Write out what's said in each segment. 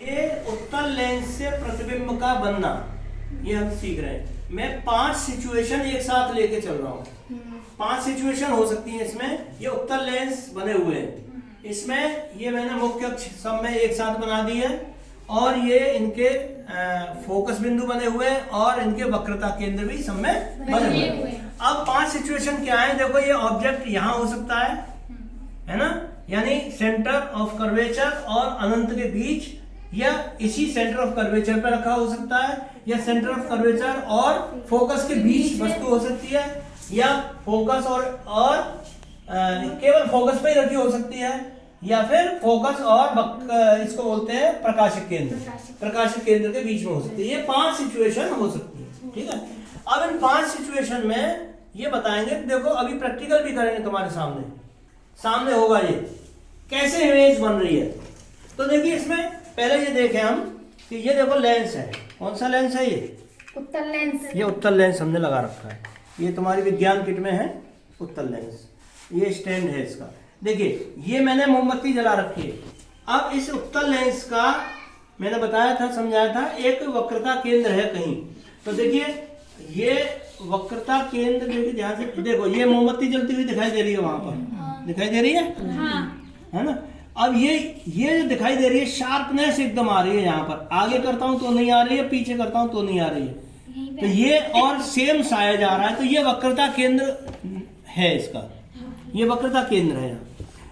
ये उत्तल लेंस से प्रतिबिंब का बनना, ये हम सीख रहे हैं। मैं 5 सिचुएशन एक साथ लेके चल रहा हूँ। 5 सिचुएशन हो सकती है इसमें। ये उत्तल लेंस बने हुए हैं, इसमें ये मैंने मुख्य अक्ष सब में एक साथ बना दी है, और ये इनके फोकस बिंदु बने हुए हैं, और इनके वक्रता केंद्र भी सब में बने हुए हैं। अब 5 सिचुएशन क्या है, देखो ये ऑब्जेक्ट यहाँ हो सकता है ना, यानी सेंटर ऑफ कर्वेचर और अनंत के बीच, या इसी सेंटर ऑफ कर्वेचर पर रखा हो सकता है, या सेंटर ऑफ कर्वेचर और फोकस के बीच वस्तु हो सकती है, या फोकस और केवल फोकस पे ही रखी हो सकती है, या फिर फोकस और इसको बोलते हैं प्रकाशिक केंद्र, प्रकाशिक केंद्र के बीच में हो सकती है। ये 5 सिचुएशन हो सकती है, ठीक है। अब इन 5 सिचुएशन में ये बताएंगे, देखो अभी प्रैक्टिकल भी करेंगे तुम्हारे सामने होगा ये कैसे इमेज बन रही है। तो देखिए इसमें पहले ये देखें हम कि ये देखो लेंस है, कौन सा लेंस है ये? उत्तल लेंस। ये उत्तल लेंस हमने लगा रखा है, ये तुम्हारी विज्ञान किट में है उत्तल लेंस, ये स्टैंड है इसका। देखिए ये मैंने मोमबत्ती जला रखी है। अब इस उत्तल लेंस का मैंने बताया था, समझाया था, एक वक्रता केंद्र है कहीं। तो देखिए ये वक्रता केंद्र, देखिए ध्यान से देखो, ये मोमबत्ती जलती हुई दिखाई दे रही है वहां पर, दिखाई दे रही है, है ना। अब ये जो दिखाई दे रही है शार्पनेस एकदम आ रही है यहाँ पर, आगे करता हूं तो नहीं आ रही है, पीछे करता हूं तो नहीं आ रही है, तो ये और सेम साइज आ रहा है, तो ये वक्रता केंद्र है इसका, ये वक्रता केंद्र है।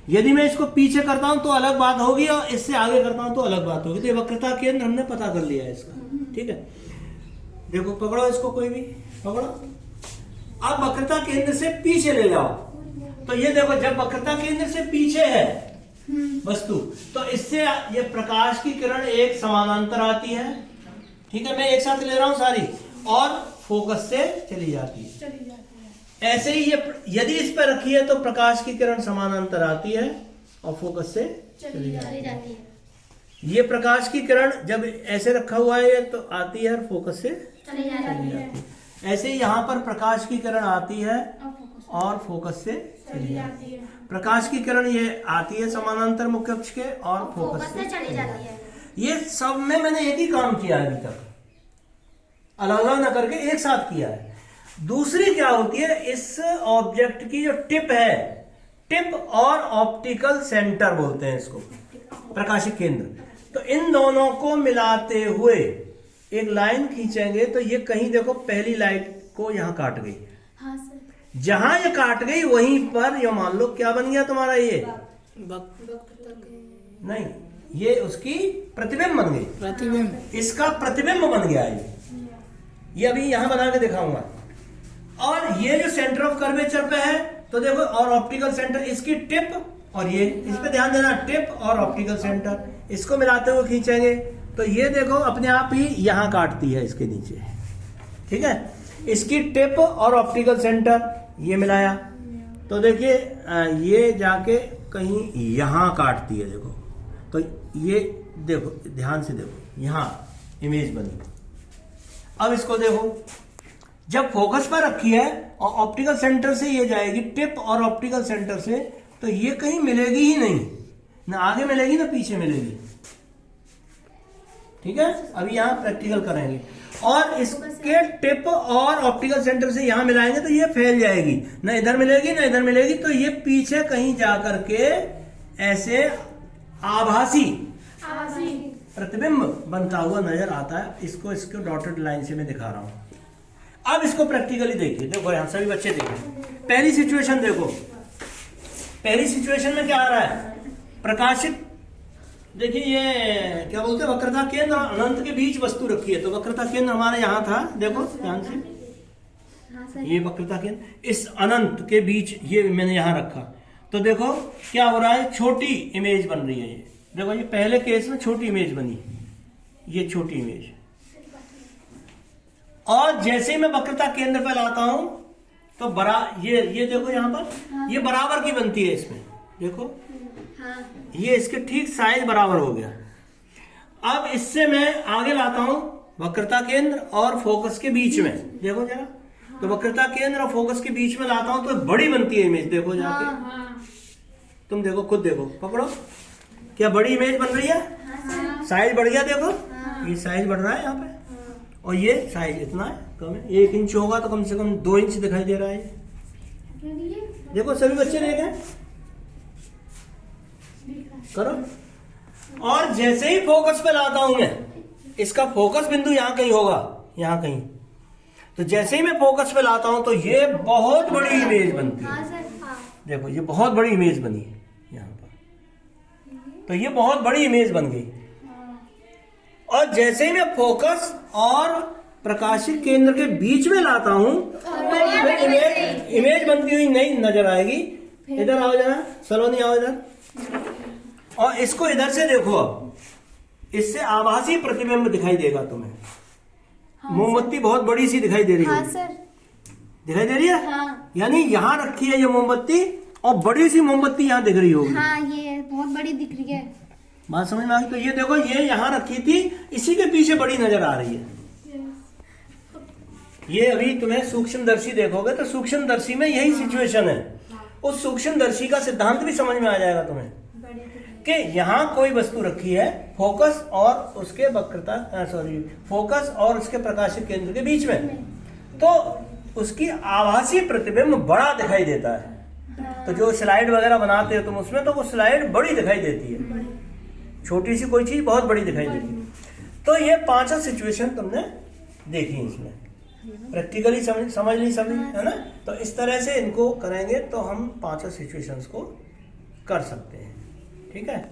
यदि मैं इसको पीछे करता हूं तो अलग बात होगी, और इससे आगे करता हूं तो अलग बात होगी। तो ये वक्रता केंद्र हमने पता कर लिया है इसका, ठीक है। देखो पकड़ो इसको, कोई भी पकड़ो। अब वक्रता केंद्र से पीछे ले जाओ, तो ये देखो जब वक्रता केंद्र से पीछे है वस्तु, तो इससे ये प्रकाश की किरण एक समानांतर आती है, ठीक है। मैं एक साथ ले रहा हूं सारी, और फोकस से चली जाती है। ऐसे ही ये यदि इस पर रखी है तो प्रकाश की किरण समानांतर आती है और फोकस से चली जाती है। ये प्रकाश की किरण जब ऐसे रखा हुआ है तो आती है और फोकस से चली जाती है। ऐसे ही यहाँ पर प्रकाश की किरण आती है और फोकस से चली जाती है। प्रकाश की किरण ये आती है समानांतर मुख्य अक्ष के और फोकस से चली जाती है। ये सब में मैंने एक ही काम किया है अभी तक, अलग अलग न करके एक साथ किया है। दूसरी क्या होती है, इस ऑब्जेक्ट की जो टिप है, टिप और ऑप्टिकल सेंटर बोलते हैं इसको, प्रकाशिक केंद्र। तो इन दोनों को मिलाते हुए एक लाइन खींचेंगे, तो ये कहीं देखो पहली लाइन को यहां काट गई, हाँ सर। जहां ये काट गई वहीं पर ये मान लो क्या बन गया तुम्हारा, ये नहीं, ये उसकी प्रतिबिंब बन गई, प्रतिबिंब, इसका प्रतिबिंब बन गया ये अभी यहां बना के दिखाऊंगा। और ये जो सेंटर ऑफ कर्वेचर पे है, तो देखो, और ऑप्टिकल सेंटर, इसकी टिप, और ये इस पे ध्यान देना, टिप और ऑप्टिकल सेंटर, इसको मिलाते हुए खींचेंगे तो ये देखो अपने आप ही यहां काटती है इसके नीचे, ठीक है। इसकी टिप और ऑप्टिकल सेंटर ये मिलाया, तो देखिए ये जाके कहीं यहां काटती है, देखो। तो ये देखो ध्यान से देखो, यहां इमेज बनी। अब इसको देखो, जब फोकस पर रखी है और ऑप्टिकल सेंटर से ये जाएगी, टिप और ऑप्टिकल सेंटर से, तो ये कहीं मिलेगी ही नहीं, ना आगे मिलेगी ना पीछे मिलेगी, ठीक है। अभी यहां प्रैक्टिकल करेंगे, और इसके टिप और ऑप्टिकल सेंटर से यहां मिलाएंगे तो ये फैल जाएगी, ना इधर मिलेगी ना इधर मिलेगी, तो ये पीछे कहीं जाकर के ऐसे आभासी प्रतिबिंब बनता हुआ नजर आता है। इसको डॉटेड लाइन से मैं दिखा रहा हूं। अब इसको प्रैक्टिकली देखिए, देखो यहां सभी बच्चे देखिए, पहली सिचुएशन देखो, पहली सिचुएशन में क्या आ रहा है, प्रकाशित, देखिए ये क्या बोलते हैं, वक्रता केंद्र और अनंत के बीच वस्तु रखी है। तो वक्रता केंद्र हमारे यहां था, देखो ध्यान से, ये वक्रता केंद्र इस अनंत के बीच ये मैंने यहां रखा। तो देखो क्या हो रहा है, छोटी इमेज बन रही है। ये देखो, ये पहले केस में छोटी इमेज बनी, ये छोटी इमेज, और जैसे ही मैं वक्रता केंद्र पर लाता हूं तो ये देखो यहां पर ये बराबर की बनती है इसमें, देखो ये इसके ठीक साइज बराबर हो गया। अब इससे मैं आगे लाता हूं वक्रता केंद्र और फोकस के बीच में, देखो जरा, तो वक्रता केंद्र और फोकस के बीच में लाता हूं तो बड़ी बनती है इमेज, देखो जाके, तुम देखो खुद देखो, पकड़ो, क्या बड़ी इमेज बन रही है, साइज बढ़ गया देखो, हाँ। ये साइज बढ़ रहा है यहाँ पे, और ये साइज इतना है कम है, 1 इंच होगा तो कम से कम 2 इंच दिखाई दे रहा है। देखो सभी बच्चे देखें, करो। और जैसे ही फोकस पे लाता हूं मैं, इसका फोकस बिंदु यहाँ कहीं होगा, यहाँ कहीं, तो जैसे ही मैं फोकस पे लाता हूं तो ये बहुत बड़ी इमेज बनती है। हाँ सर, हाँ। देखो ये बहुत बड़ी इमेज बनी है यहाँ पर, तो ये बहुत बड़ी इमेज बन गई। और जैसे ही मैं फोकस और प्रकाशित केंद्र के बीच में लाता हूं तो इमेज बनती हुई नहीं नजर आएगी। इधर आओ जरा, सलोनी आओ इधर, और इसको इधर से देखो, अब इससे आभासी प्रतिबिंब दिखाई देगा तुम्हें। मोमबत्ती बहुत बड़ी सी दिखाई दे रही हाँ है, सर, दिखाई दे रही है, हाँ। यानी यहाँ रखी है ये मोमबत्ती और बड़ी सी मोमबत्ती यहाँ दिख रही होगी। हाँ, ये बहुत बड़ी दिख रही है। बात समझ में आ गई? तो ये देखो, ये यहाँ रखी थी, इसी के पीछे बड़ी नजर आ रही है। ये अभी तुम्हें सूक्ष्मदर्शी देखोगे तो सूक्ष्मदर्शी में यही सिचुएशन है। उस सूक्ष्मदर्शी का सिद्धांत भी समझ में आ जाएगा तुम्हें कि यहाँ कोई वस्तु रखी है, फोकस और उसके वक्रता फोकस और उसके प्रकाशित केंद्र के बीच में, तो उसकी आभासी प्रतिबिंब बड़ा दिखाई देता है। तो जो स्लाइड वगैरह बनाते हो तुम उसमें, तो वो स्लाइड बड़ी दिखाई देती है, छोटी सी कोई चीज बहुत बड़ी दिखाई देती है। तो ये 5 सिचुएशन तुमने देखी इसमें, प्रैक्टिकली समझ ली सभी, है ना। तो इस तरह से इनको करेंगे तो हम 5 सिचुएशंस को कर सकते हैं, ठीक है।